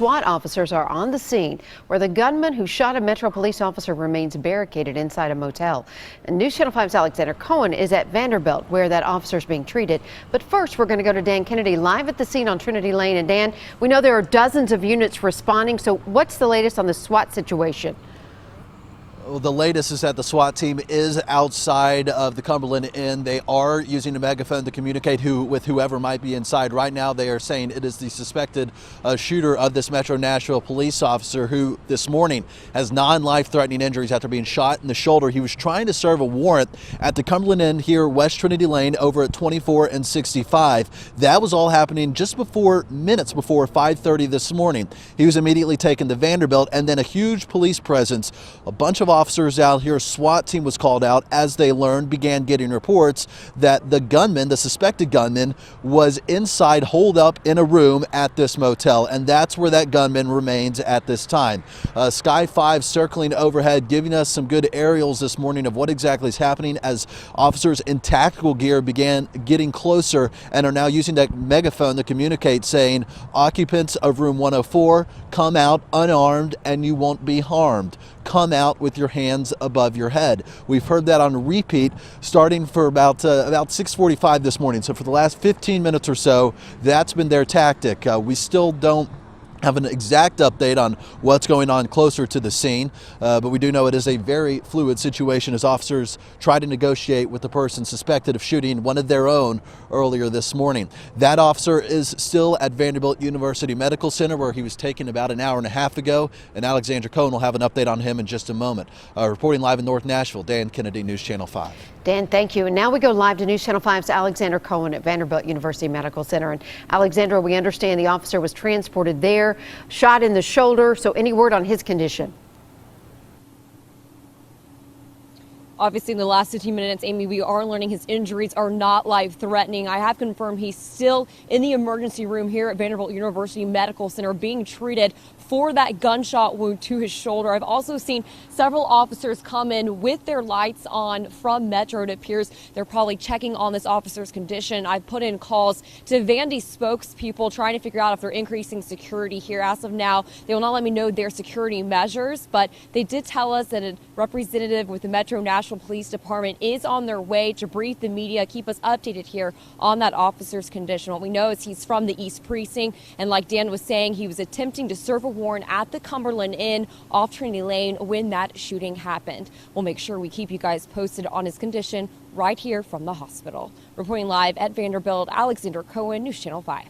SWAT officers are on the scene where the gunman who shot a Metro police officer remains barricaded inside a motel. And News Channel 5's Alexander Cohen is at Vanderbilt where that officer is being treated. But first, we're going to go to Dan Kennedy live at the scene on Trinity Lane. And Dan, we know there are dozens of units responding. So what's the latest on the SWAT situation? Well, the latest is that the SWAT team is outside of the Cumberland Inn. They are using a megaphone to communicate with whoever might be inside. Right now, they are saying it is the suspected shooter of this Metro Nashville Police Officer who this morning has non-life-threatening injuries after being shot in the shoulder. He was trying to serve a warrant at the Cumberland Inn here, West Trinity Lane, over at 24 and 65. That was all happening just minutes before 5:30 this morning. He was immediately taken to Vanderbilt, and then a huge police presence, a bunch of officers out here. SWAT team was called out as they began getting reports that the suspected gunman was inside, holed up in a room at this motel, and that's where that gunman remains at this time. Sky 5 circling overhead, giving us some good aerials this morning of what exactly is happening as officers in tactical gear began getting closer and are now using that megaphone to communicate, saying, "Occupants of room 104, come out unarmed and you won't be harmed. Come out with your hands above your head." We've heard that on repeat starting for about 6:45 this morning. So for the last 15 minutes or so, that's been their tactic. We still don't have an exact update on what's going on closer to the scene, but we do know it is a very fluid situation as officers try to negotiate with the person suspected of shooting one of their own earlier this morning. That officer is still at Vanderbilt University Medical Center, where he was taken about an hour and a half ago, and Alexander Cohen will have an update on him in just a moment. Reporting live in North Nashville, Dan Kennedy, News Channel 5. Dan, thank you. And now we go live to News Channel 5's Alexander Cohen at Vanderbilt University Medical Center. And Alexander, we understand the officer was transported there, shot in the shoulder. So any word on his condition? Obviously, in the last 15 minutes, Amy, we are learning his injuries are not life-threatening. I have confirmed he's still in the emergency room here at Vanderbilt University Medical Center being treated for that gunshot wound to his shoulder. I've also seen several officers come in with their lights on from Metro. It appears they're probably checking on this officer's condition. I've put in calls to Vandy spokespeople trying to figure out if they're increasing security here. As of now, they will not let me know their security measures, but they did tell us that a representative with the Metro Nashville Police Department is on their way to brief the media, keep us updated here on that officer's condition. What we know is he's from the East Precinct, and like Dan was saying, he was attempting to serve a warrant at the Cumberland Inn off Trinity Lane when that shooting happened. We'll make sure we keep you guys posted on his condition right here from the hospital. Reporting live at Vanderbilt, Alexander Cohen, News Channel 5.